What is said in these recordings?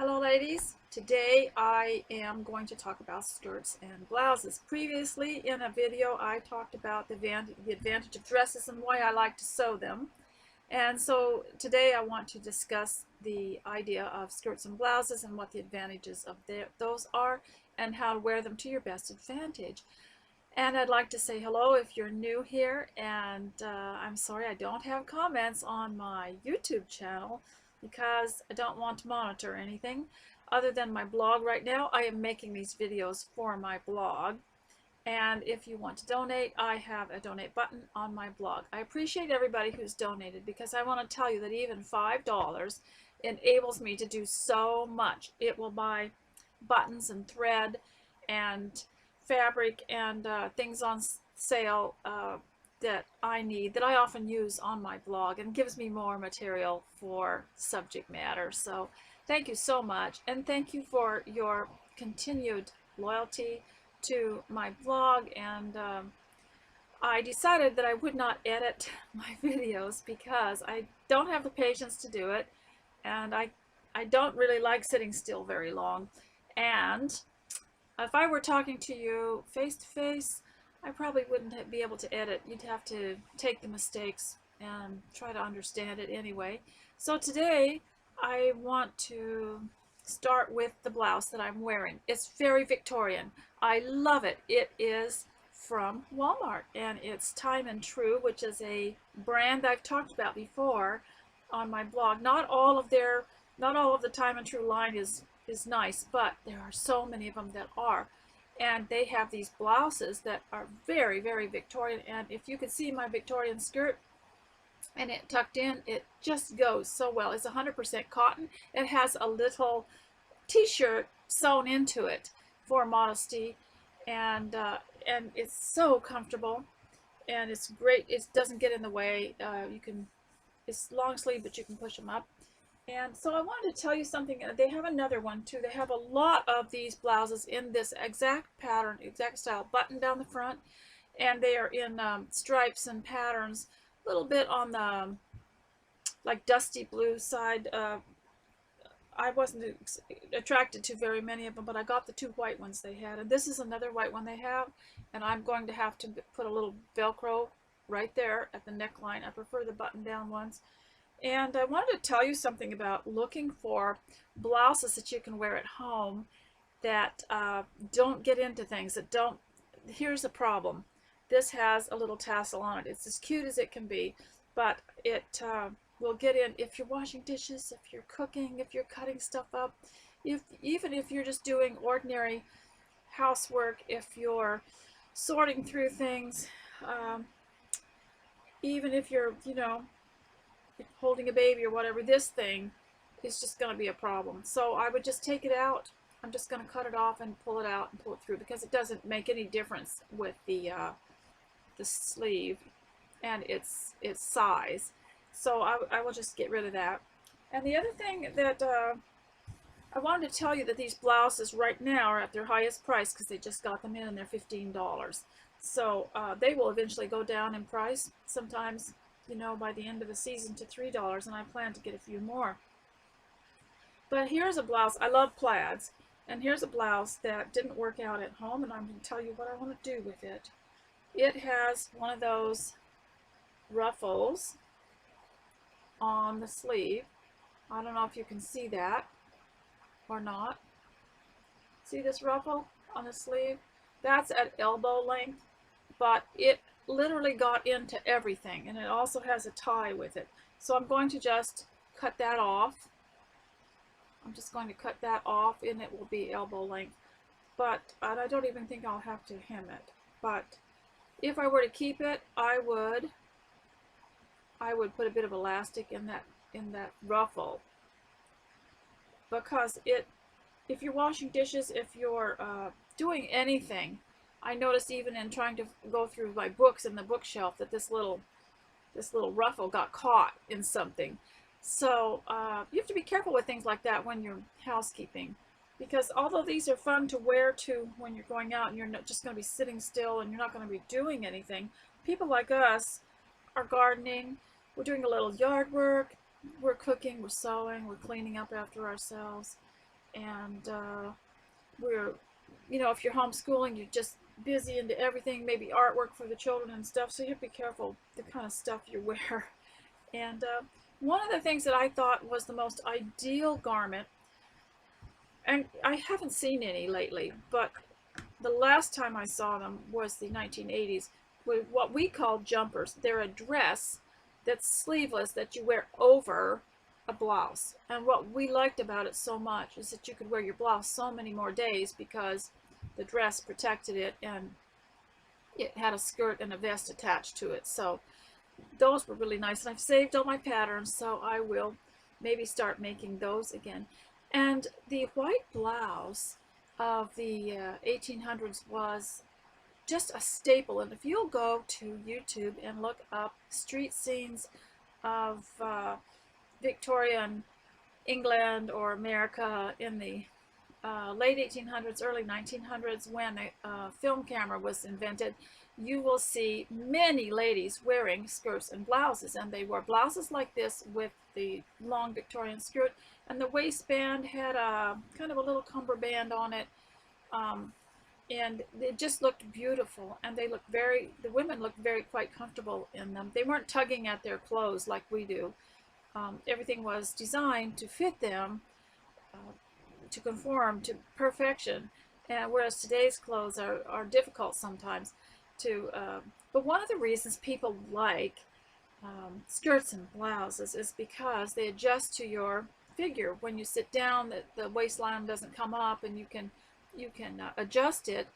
Hello ladies, today I am going to talk about skirts and blouses. Previously in a video I talked about the advantage of dresses and why I like to sew them. And so today I want to discuss the idea of skirts and blouses and what the advantages of those are and how to wear them to your best advantage. And I'd like to say hello if you're new here, and I'm sorry I don't have comments on my YouTube channel because I don't want to monitor anything other than my blog. Right now I am making these videos for my blog, and if you want to donate, I have a donate button on my blog. I appreciate everybody who's donated because I want to tell you that even $5 enables me to do so much. It will buy buttons and thread and fabric and things on sale that I need, that I often use on my blog, and gives me more material for subject matter. So thank you so much, and thank you for your continued loyalty to my blog. And I decided that I would not edit my videos because I don't have the patience to do it, and I don't really like sitting still very long. And if I were talking to you face to face, I probably wouldn't be able to edit. You'd have to take the mistakes and try to understand it anyway. So today I want to start with the blouse that I'm wearing. It's very Victorian. I love it. It is from Walmart, and it's Time and True, which is a brand I've talked about before on my blog. Not all of the Time and True line is nice, but there are so many of them that are. And they have these blouses that are very, very Victorian. And if you could see my Victorian skirt and it tucked in, it just goes so well. It's 100% cotton. It has a little t-shirt sewn into it for modesty, and it's so comfortable, and it's great. It doesn't get in the way. It's long sleeve, but you can push them up. And so I wanted to tell you something. They have another one too. They have a lot of these blouses in this exact pattern, exact style, button down the front, and they are in stripes and patterns, a little bit on the like dusty blue side. I wasn't attracted to very many of them, but I got the two white ones they had, and this is another white one they have, and I'm going to have to put a little Velcro right there at the neckline. I prefer the button down ones. And I wanted to tell you something about looking for blouses that you can wear at home that don't get into things, that don't. Here's the problem. This has a little tassel on it. It's as cute as it can be, but it will get in if you're washing dishes, if you're cooking, if you're cutting stuff up, even if you're just doing ordinary housework, if you're sorting through things, even if you're, holding a baby or whatever, this thing is just going to be a problem. So I would just take it out. I'm just going to cut it off and pull it out and pull it through, because it doesn't make any difference with the sleeve and its size. So I will just get rid of that. And the other thing that I wanted to tell you, that these blouses right now are at their highest price because they just got them in and they're $15. So they will eventually go down in price, sometimes, by the end of the season, to $3, and I plan to get a few more. But here's a blouse. I love plaids, and here's a blouse that didn't work out at home, and I'm going to tell you what I want to do with it. It has one of those ruffles on the sleeve. I don't know if you can see that or not. See this ruffle on the sleeve? That's at elbow length, but it literally got into everything, and it also has a tie with it. So I'm going to just cut that off. I'm just going to cut that off, and it will be elbow length. But I don't even think I'll have to hem it. But if I were to keep it, I would put a bit of elastic in that ruffle, because if you're washing dishes, if you're doing anything, I noticed even in trying to go through my books in the bookshelf that this little ruffle got caught in something. So you have to be careful with things like that when you're housekeeping, because although these are fun to wear to when you're going out and you're not just going to be sitting still and you're not going to be doing anything, people like us are gardening, we're doing a little yard work, we're cooking, we're sewing, we're cleaning up after ourselves. and we're, you know, if you're homeschooling, you're just busy into everything, maybe artwork for the children and stuff, so you have to be careful the kind of stuff you wear. And one of the things that I thought was the most ideal garment, and I haven't seen any lately, but the last time I saw them was the 1980s, with what we call jumpers. They're a dress that's sleeveless that you wear over a blouse. And what we liked about it so much is that you could wear your blouse so many more days because the dress protected it and it had a skirt and a vest attached to it. So those were really nice. And I've saved all my patterns, so I will maybe start making those again. And the white blouse of the 1800s was just a staple. And if you'll go to YouTube and look up street scenes of Victorian England or America in the late 1800s, early 1900s, when a film camera was invented, you will see many ladies wearing skirts and blouses, and they wore blouses like this with the long Victorian skirt, and the waistband had a kind of a little cummerband on it, and it just looked beautiful, and they looked very, the women looked very quite comfortable in them. They weren't tugging at their clothes like we do. Everything was designed to fit them, to conform to perfection, and whereas today's clothes are difficult sometimes to, but one of the reasons people like skirts and blouses is because they adjust to your figure. When you sit down, the waistline doesn't come up, and you can adjust it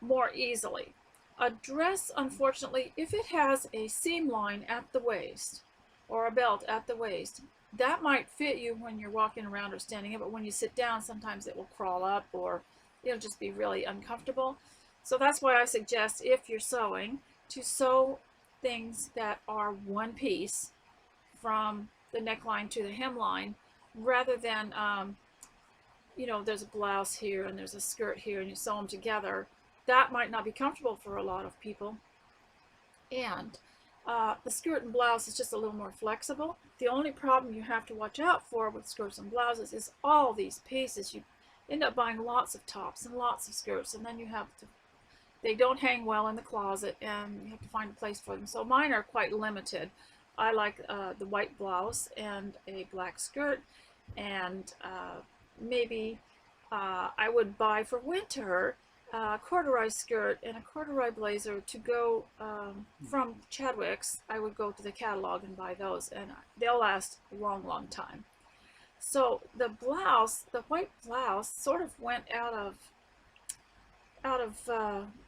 more easily. A dress, unfortunately, if it has a seam line at the waist or a belt at the waist, that might fit you when you're walking around or standing up, but when you sit down, sometimes it will crawl up or it'll just be really uncomfortable. So that's why I suggest, if you're sewing, to sew things that are one piece from the neckline to the hemline, rather than you know, there's a blouse here and there's a skirt here and you sew them together. That might not be comfortable for a lot of people. And the skirt and blouse is just a little more flexible. The only problem you have to watch out for with skirts and blouses is all these pieces. You end up buying lots of tops and lots of skirts, and then you have to, they don't hang well in the closet, and you have to find a place for them. So mine are quite limited. I like the white blouse and a black skirt, and maybe I would buy for winter a corduroy skirt and a corduroy blazer to go from Chadwick's. I would go to the catalog and buy those, and they'll last a long, long time. So the blouse, the white blouse, sort of went out of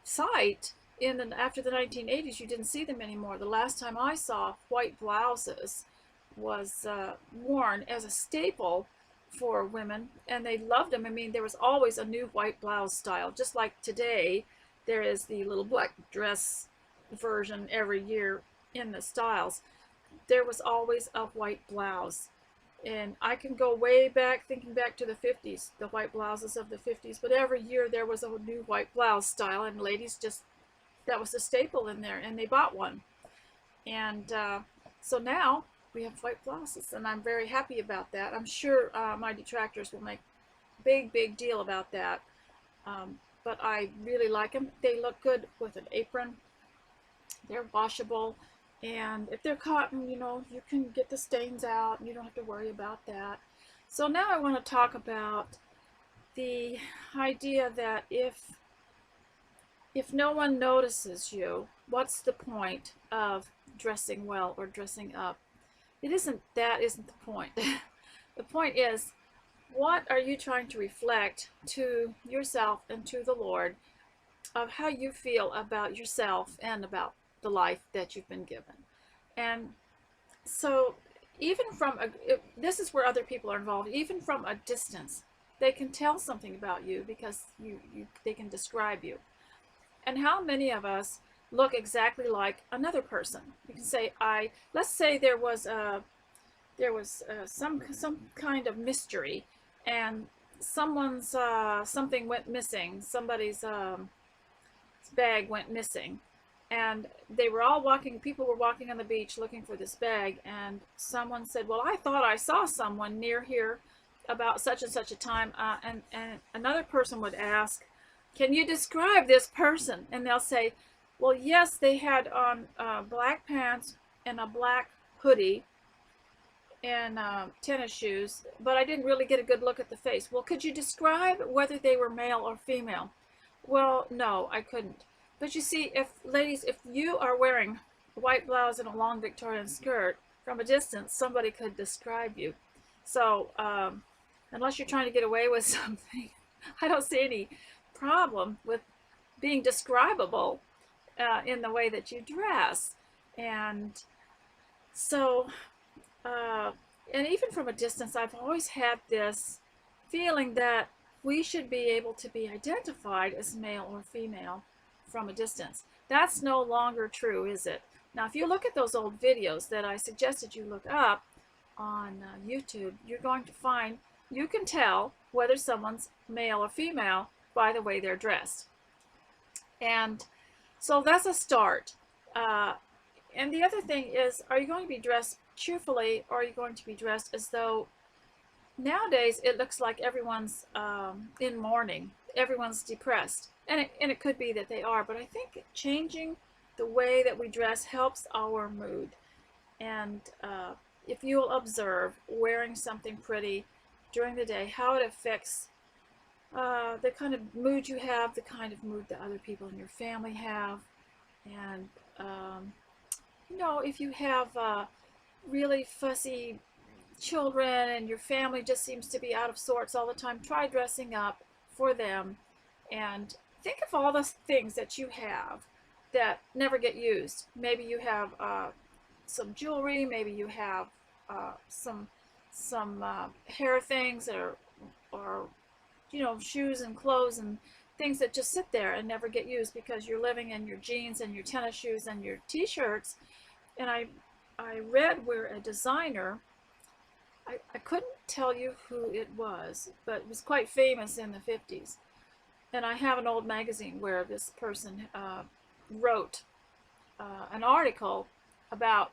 sight after the 1980s. You didn't see them anymore. The last time I saw white blouses was worn as a staple for women, and they loved them. I mean, there was always a new white blouse style, just like today there is the little black dress version every year in the styles. There was always a white blouse, and I can go way back, thinking back to the 50s, the white blouses of the 50s, but every year there was a new white blouse style, and ladies just, that was a staple in there, and they bought one. And so now we have white blouses, and I'm very happy about that. I'm sure my detractors will make a big deal about that, but I really like them. They look good with an apron. They're washable, and if they're cotton, you know, you can get the stains out, and you don't have to worry about that. So now I want to talk about the idea that if no one notices you, what's the point of dressing well or dressing up? That isn't the point. The point is, what are you trying to reflect to yourself and to the Lord of how you feel about yourself and about the life that you've been given? And so even from this is where other people are involved. Even from a distance, they can tell something about you because they can describe you. And how many of us look exactly like another person? You can say, let's say there was some kind of mystery, and someone's something went missing. Somebody's bag went missing, and they were all walking. People were walking on the beach looking for this bag, and someone said, "Well, I thought I saw someone near here about such and such a time, and another person would ask, can you describe this person? And they'll say, well, yes, they had on black pants and a black hoodie and tennis shoes, but I didn't really get a good look at the face. Well, could you describe whether they were male or female? Well, no, I couldn't. But you see, if ladies, if you are wearing a white blouse and a long Victorian skirt, from a distance, somebody could describe you. So, unless you're trying to get away with something, I don't see any problem with being describable in the way that you dress. And so, and even from a distance, I've always had this feeling that we should be able to be identified as male or female from a distance. That's no longer true, is it? Now, if you look at those old videos that I suggested you look up on YouTube, you're going to find you can tell whether someone's male or female by the way they're dressed. And so that's a start. And the other thing is, are you going to be dressed cheerfully, or are you going to be dressed as though nowadays it looks like everyone's in mourning, everyone's depressed, and it could be that they are, but I think changing the way that we dress helps our mood. And if you'll observe wearing something pretty during the day, how it affects the kind of mood you have, the kind of mood that other people in your family have. And you know, if you have really fussy children and your family just seems to be out of sorts all the time, try dressing up for them and think of all the things that you have that never get used. Maybe you have some jewelry, maybe you have some hair things, or you know, shoes and clothes and things that just sit there and never get used because you're living in your jeans and your tennis shoes and your t-shirts. And I read where a designer, I couldn't tell you who it was, but it was quite famous in the 50s. And I have an old magazine where this person wrote an article about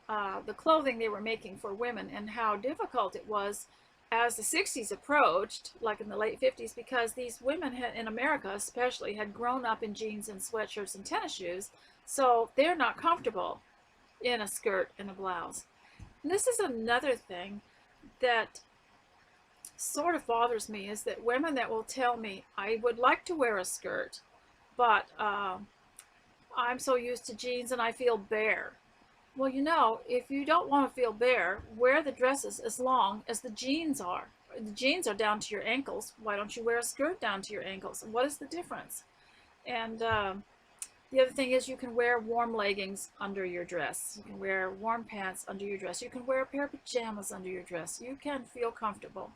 the clothing they were making for women and how difficult it was as the 60s approached, like in the late 50s, because these women in America especially had grown up in jeans and sweatshirts and tennis shoes, so they're not comfortable in a skirt and a blouse. And this is another thing that sort of bothers me, is that women that will tell me, I would like to wear a skirt, but I'm so used to jeans and I feel bare. Well, you know, if you don't want to feel bare, wear the dresses as long as the jeans are. The jeans are down to your ankles. Why don't you wear a skirt down to your ankles? What is the difference? And the other thing is, you can wear warm leggings under your dress. You can wear warm pants under your dress. You can wear a pair of pajamas under your dress. You can feel comfortable.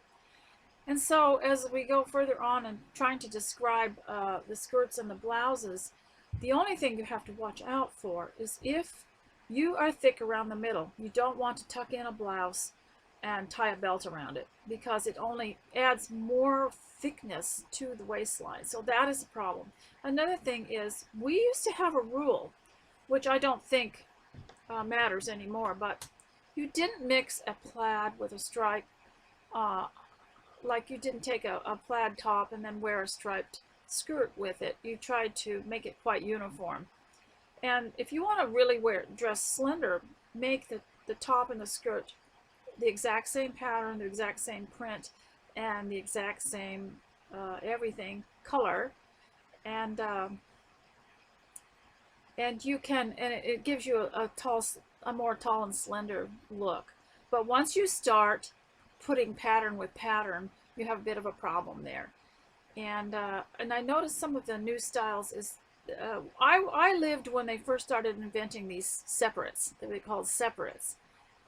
And so as we go further on and trying to describe the skirts and the blouses, the only thing you have to watch out for is if you are thick around the middle. You don't want to tuck in a blouse and tie a belt around it, because it only adds more thickness to the waistline. So that is a problem. Another thing is, we used to have a rule, which I don't think matters anymore, but you didn't mix a plaid with a stripe, like you didn't take a plaid top and then wear a striped skirt with it. You tried to make it quite uniform. And if you want to really dress slender, make the top and the skirt the exact same pattern, the exact same print, and the exact same everything color, and you can, and it gives you a more tall and slender look. But once you start putting pattern with pattern, you have a bit of a problem there. And I noticed some of the new styles is. I lived when they first started inventing these separates, that they called separates,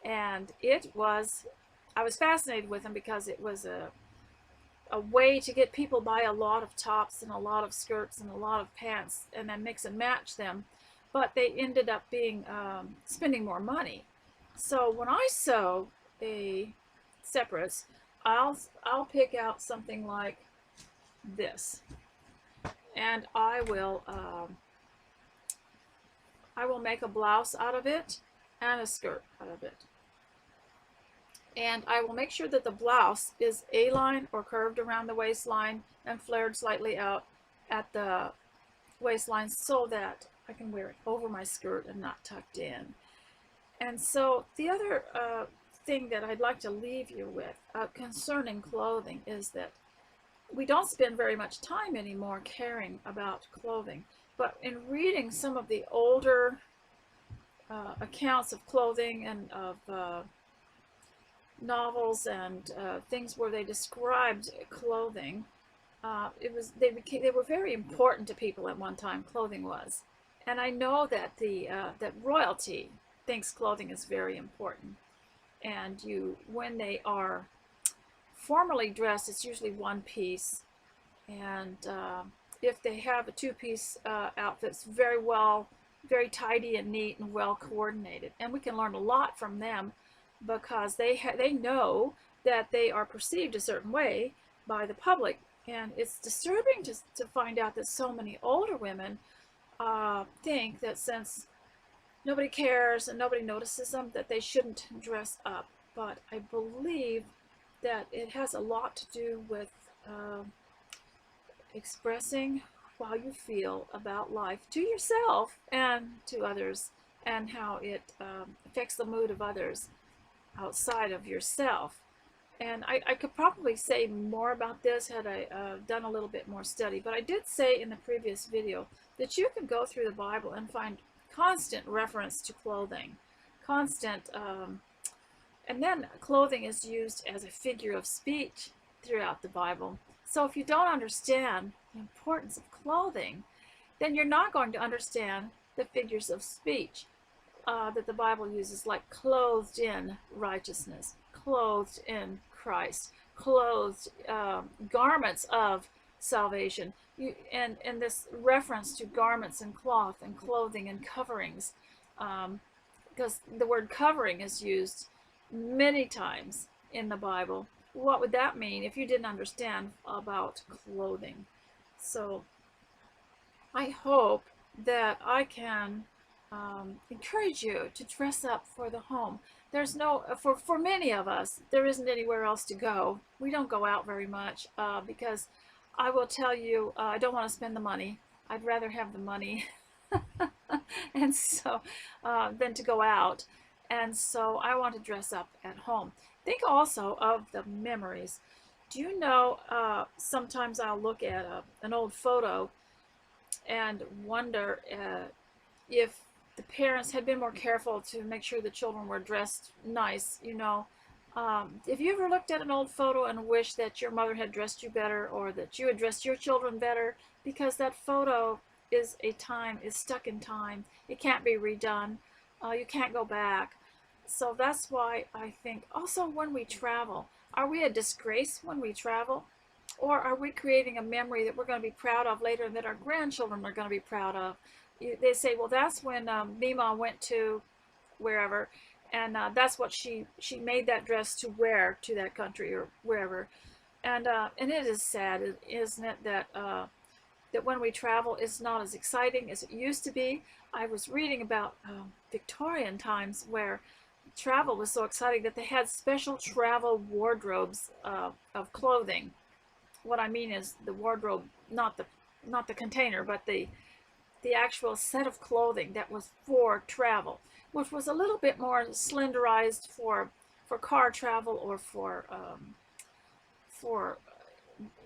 and I was fascinated with them because it was a way to get people buy a lot of tops and a lot of skirts and a lot of pants and then mix and match them, but they ended up being spending more money. So when I sew a separates, I'll pick out something like this. And I will make a blouse out of it and a skirt out of it. And I will make sure that the blouse is A-line or curved around the waistline and flared slightly out at the waistline so that I can wear it over my skirt and not tucked in. And so the other thing that I'd like to leave you with concerning clothing is that we don't spend very much time anymore caring about clothing. But in reading some of the older accounts of clothing and of novels and things where they described clothing, they were very important to people at one time. Clothing was, and I know that that royalty thinks clothing is very important. And when they are formally dressed, it's usually one piece, and if they have a two-piece outfit, it's very tidy and neat and well coordinated. And we can learn a lot from them because they know that they are perceived a certain way by the public. And it's disturbing to find out that so many older women think that since nobody cares and nobody notices them, that they shouldn't dress up. But I believe that it has a lot to do with expressing how you feel about life to yourself and to others, and how it affects the mood of others outside of yourself. And I could probably say more about this had I done a little bit more study, but I did say in the previous video that you can go through the Bible and find constant reference to clothing, and then clothing is used as a figure of speech throughout the Bible. So if you don't understand the importance of clothing, then you're not going to understand the figures of speech that the Bible uses, like clothed in righteousness, clothed in Christ, clothed garments of salvation, and this reference to garments and cloth and clothing and coverings, because the word covering is used many times in the Bible. What would that mean if you didn't understand about clothing? So I hope that I can encourage you to dress up for the home. There's no, for many of us, there isn't anywhere else to go. We don't go out very much because I will tell you, I don't want to spend the money. I'd rather have the money and so than to go out. And so I want to dress up at home. Think also of the memories. Do you know, sometimes I'll look at an old photo and wonder if the parents had been more careful to make sure the children were dressed nice. If you ever looked at an old photo and wished that your mother had dressed you better, or that you had dressed your children better, because that photo is stuck in time. It can't be redone. You can't go back. So that's why I think also when we travel, are we a disgrace when we travel? Or are we creating a memory that we're going to be proud of later and that our grandchildren are going to be proud of? They say, well, that's when Mima went to wherever, and that's what she made that dress to wear to that country or wherever. And it is sad, isn't it, that that when we travel, it's not as exciting as it used to be. I was reading about Victorian times where travel was so exciting that they had special travel wardrobes of clothing. What I mean is the wardrobe, not the container, but the actual set of clothing that was for travel, which was a little bit more slenderized for car travel, or for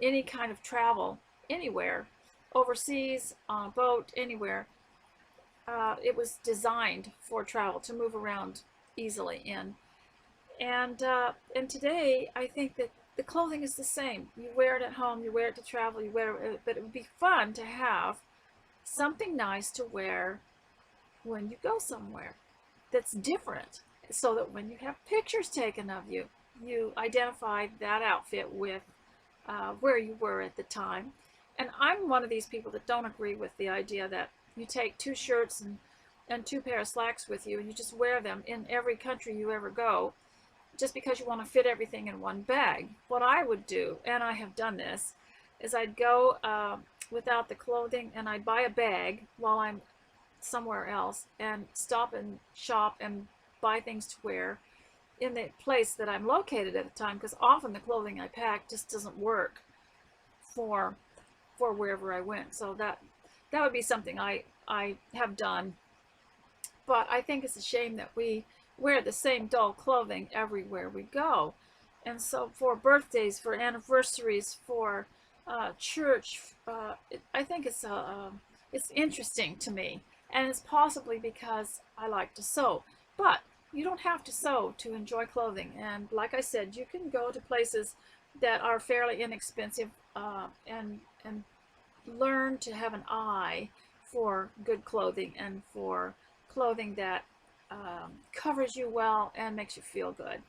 any kind of travel anywhere, overseas, on a boat, anywhere. It was designed for travel, to move around easily in. And today, I think that the clothing is the same. You wear it at home, you wear it to travel, you wear it, but it would be fun to have something nice to wear when you go somewhere that's different, so that when you have pictures taken of you, you identify that outfit with where you were at the time. And I'm one of these people that don't agree with the idea that you take 2 shirts and 2 pair of slacks with you and you just wear them in every country you ever go, just because you want to fit everything in one bag. What I would do, and I have done this, is I'd go without the clothing, and I'd buy a bag while I'm somewhere else and stop and shop and buy things to wear in the place that I'm located at the time, because often the clothing I pack just doesn't work for wherever I went. So that would be something I have done. But I think it's a shame that we wear the same dull clothing everywhere we go. And so for birthdays, for anniversaries, for church, I think it's interesting to me. And it's possibly because I like to sew. But you don't have to sew to enjoy clothing. And like I said, you can go to places that are fairly inexpensive and learn to have an eye for good clothing and for clothing that covers you well and makes you feel good.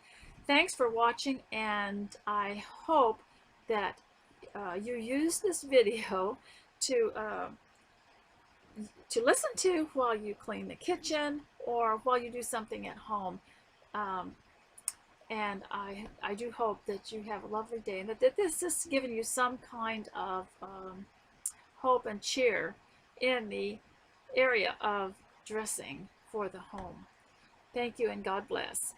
Thanks for watching, and I hope that you use this video to listen to while you clean the kitchen or while you do something at home. And I do hope that you have a lovely day, and that this has given you some kind of hope and cheer in the area of dressing for the home. Thank you, and God bless.